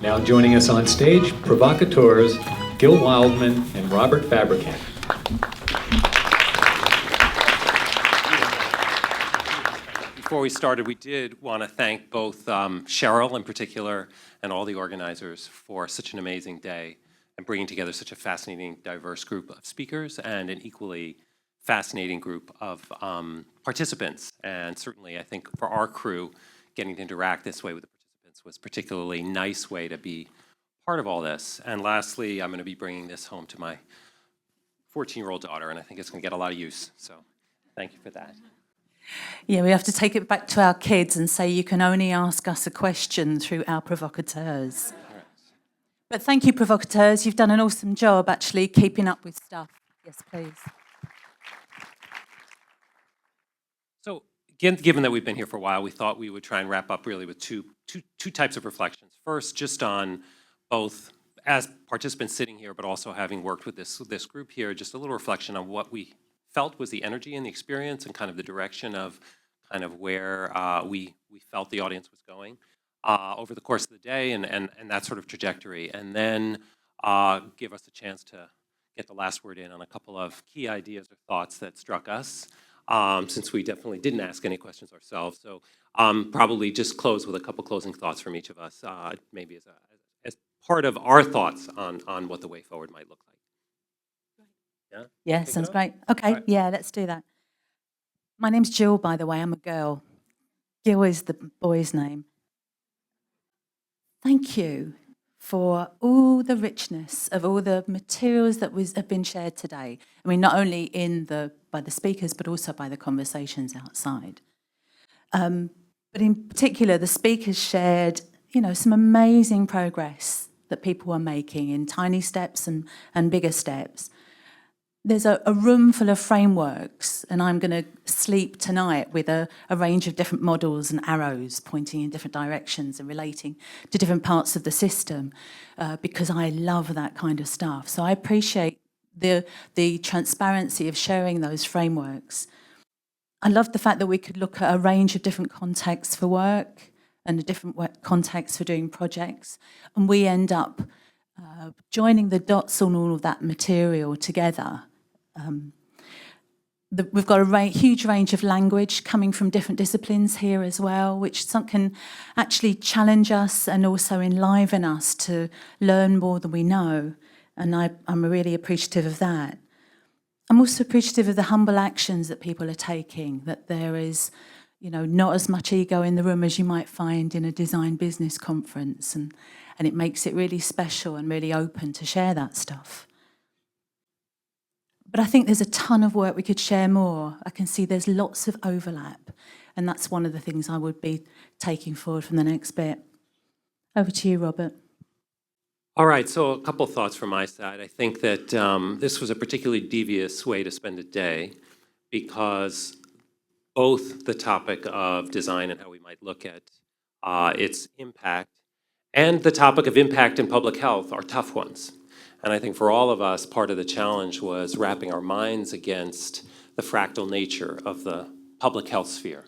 Now joining us on stage, provocateurs Gill Wildman and Robert Fabricant. Before we started, we did want to thank both Cheryl in particular and all the organizers for such an amazing day and bringing together such a fascinating, diverse group of speakers and an equally fascinating group of participants. And certainly, I think for our crew, getting to interact this way with the participants was a particularly nice way to be part of all this. And lastly, I'm going to be bringing this home to my 14-year-old daughter, and I think it's going to get a lot of use. So thank you for that. Yeah, we have to take it back to our kids and say you can only ask us a question through our provocateurs. Right. But thank you, provocateurs. You've done an awesome job actually keeping up with stuff. Yes, please. So given that we've been here for a while, we thought we would try and wrap up really with two types of reflections. First, just on both as participants sitting here, but also having worked with this group here, just a little reflection on what we felt was the energy and the experience and kind of the direction of kind of where we felt the audience was going over the course of the day and that sort of trajectory. And then give us a chance to get the last word in on a couple of key ideas or thoughts that struck us, since we definitely didn't ask any questions ourselves. So probably just close with a couple closing thoughts from each of us, maybe as part of our thoughts on what the way forward might look like. Yeah? Yeah, sounds great. Okay, right. Yeah, let's do that. My name's Gill, by the way. I'm a girl. Gill is the boy's name. Thank you for all the richness of all the materials that have been shared today. I mean, not only by the speakers, but also by the conversations outside. But in particular, the speakers shared, some amazing progress that people are making in tiny steps and bigger steps. There's a room full of frameworks, and I'm going to sleep tonight with a range of different models and arrows pointing in different directions and relating to different parts of the system, because I love that kind of stuff. So I appreciate the transparency of sharing those frameworks. I love the fact that we could look at a range of different contexts for work and a different context for doing projects, and we end up joining the dots on all of that material together. We've got a huge range of language coming from different disciplines here as well, which can actually challenge us and also enliven us to learn more than we know, and I'm really appreciative of that. I'm also appreciative of the humble actions that people are taking, that there is not as much ego in the room as you might find in a design business conference, and it makes it really special and really open to share that stuff. But I think there's a ton of work we could share more. I can see there's lots of overlap, and that's one of the things I would be taking forward from the next bit. Over to you, Robert. All right, so a couple of thoughts from my side. I think that this was a particularly devious way to spend a day, because both the topic of design and how we might look at its impact and the topic of impact in public health are tough ones. And I think for all of us, part of the challenge was wrapping our minds against the fractal nature of the public health sphere,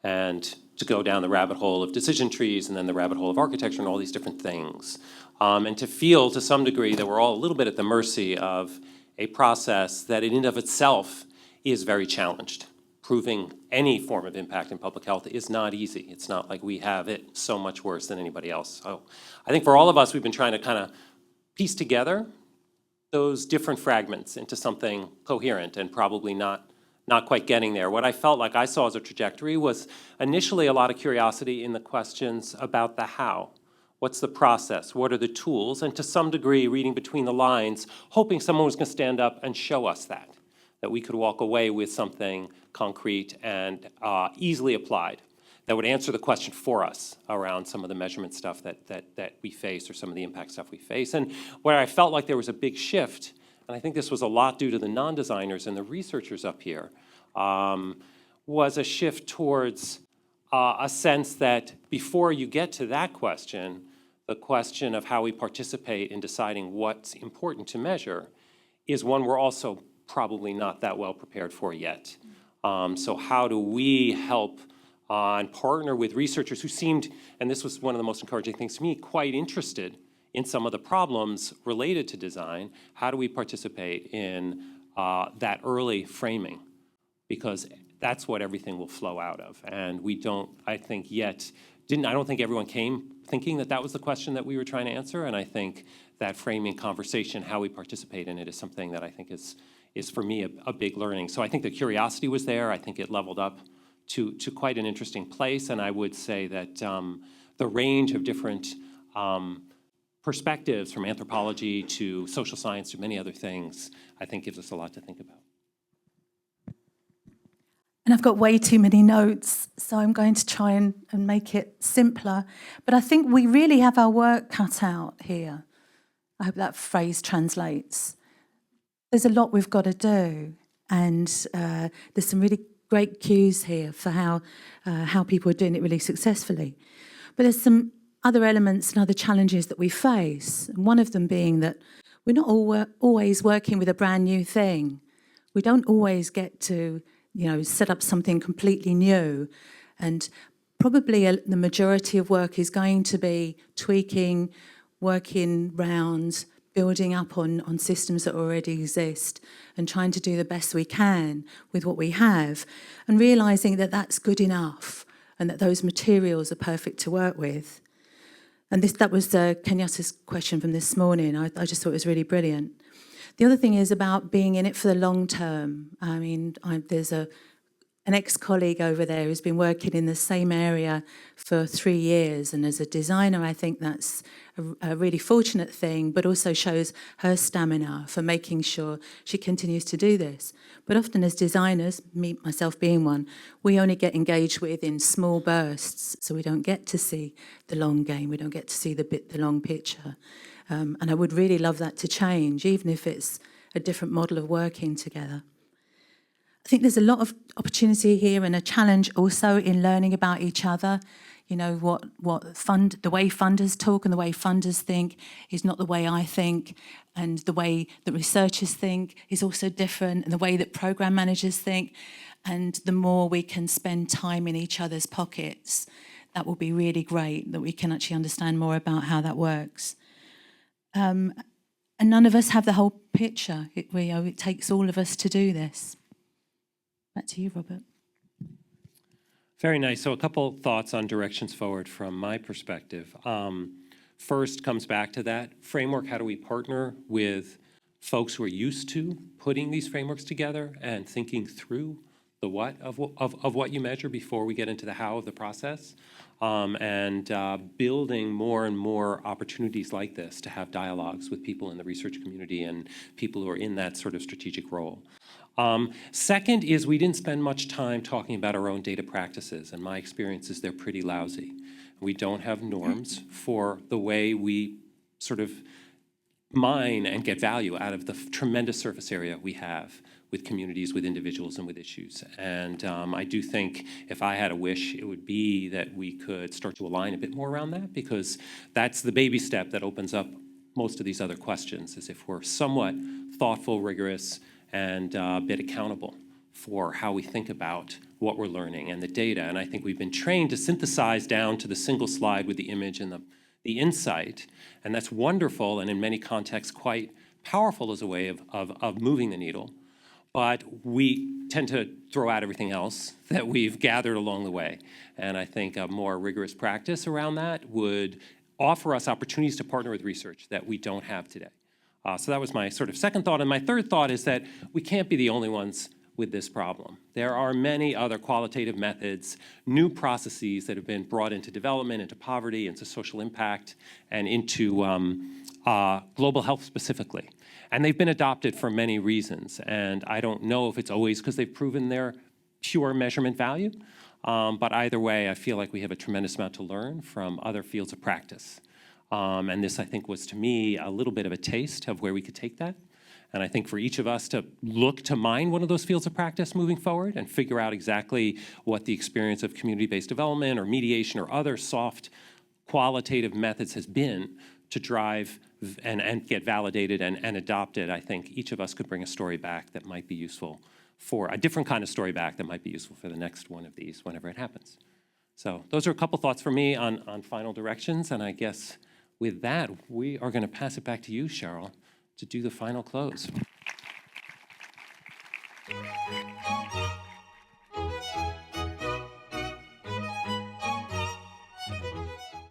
and to go down the rabbit hole of decision trees and then the rabbit hole of architecture and all these different things. And to feel to some degree that we're all a little bit at the mercy of a process that in and of itself is very challenged. Proving any form of impact in public health is not easy. It's not like we have it so much worse than anybody else. So I think for all of us, we've been trying to kind of piece together those different fragments into something coherent and probably not quite getting there. What I felt like I saw as a trajectory was initially a lot of curiosity in the questions about the how. What's the process? What are the tools? And to some degree, reading between the lines, hoping someone was going to stand up and show us that we could walk away with something concrete and easily applied that would answer the question for us around some of the measurement stuff that we face or some of the impact stuff we face. And where I felt like there was a big shift, and I think this was a lot due to the non-designers and the researchers up here, was a shift towards a sense that before you get to that question, the question of how we participate in deciding what's important to measure is one we're also probably not that well prepared for yet. So how do we help and partner with researchers who seemed, and this was one of the most encouraging things to me, quite interested in some of the problems related to design. How do we participate in that early framing? Because that's what everything will flow out of. And we don't, I think, I don't think everyone came thinking that that was the question that we were trying to answer. And I think that framing conversation, how we participate in it, is something that I think is for me a big learning. So I think the curiosity was there. I think it leveled up to quite an interesting place. And I would say that the range of different perspectives, from anthropology to social science to many other things, I think gives us a lot to think about. And I've got way too many notes, so I'm going to try and make it simpler. But I think we really have our work cut out here. I hope that phrase translates. There's a lot we've got to do, and there's some really great cues here for how people are doing it really successfully. But there's some other elements and other challenges that we face, and one of them being that we're not always working with a brand new thing. We don't always get to set up something completely new. And probably the majority of work is going to be tweaking, working round, building up on systems that already exist and trying to do the best we can with what we have, and realising that that's good enough and that those materials are perfect to work with. And that was Kenyatta's question from this morning. I just thought it was really brilliant. The other thing is about being in it for the long term. I mean, there's an ex-colleague over there who's been working in the same area for 3 years. And as a designer, I think that's a really fortunate thing, but also shows her stamina for making sure she continues to do this. But often as designers, me, myself being one, we only get engaged with in small bursts. So we don't get to see the long game. We don't get to see the long picture. And I would really love that to change, even if it's a different model of working together. I think there's a lot of opportunity here and a challenge also in learning about each other. The way funders talk and the way funders think is not the way I think, and the way that researchers think is also different, and the way that program managers think. And the more we can spend time in each other's pockets, that will be really great, that we can actually understand more about how that works. And none of us have the whole picture. It takes all of us to do this. Back to you, Robert. Very nice. So a couple thoughts on directions forward from my perspective. First comes back to that framework. How do we partner with folks who are used to putting these frameworks together and thinking through the what of what you measure before we get into the how of the process? And building more and more opportunities like this to have dialogues with people in the research community and people who are in that sort of strategic role. Second is we didn't spend much time talking about our own data practices, and my experience is they're pretty lousy. We don't have norms for the way we sort of mine and get value out of the tremendous surface area we have with communities, with individuals, and with issues. And I do think if I had a wish, it would be that we could start to align a bit more around that, because that's the baby step that opens up most of these other questions, is if we're somewhat thoughtful, rigorous, and a bit accountable for how we think about what we're learning and the data. And I think we've been trained to synthesize down to the single slide with the image and the insight, and that's wonderful and in many contexts quite powerful as a way of moving the needle. But we tend to throw out everything else that we've gathered along the way. And I think a more rigorous practice around that would offer us opportunities to partner with research that we don't have today. So that was my sort of second thought. And my third thought is that we can't be the only ones with this problem. There are many other qualitative methods, new processes that have been brought into development, into poverty, into social impact, and into global health specifically. And they've been adopted for many reasons. And I don't know if it's always because they've proven their pure measurement value. But either way, I feel like we have a tremendous amount to learn from other fields of practice. And this, I think, was to me a little bit of a taste of where we could take that. And I think for each of us to look to mine one of those fields of practice moving forward and figure out exactly what the experience of community-based development or mediation or other soft qualitative methods has been to drive and get validated and adopted, I think each of us could bring a story back that might be useful for a different kind of story back that might be useful for the next one of these whenever it happens. So those are a couple thoughts for me on final directions, and I guess with that, we are going to pass it back to you, Cheryl, to do the final close.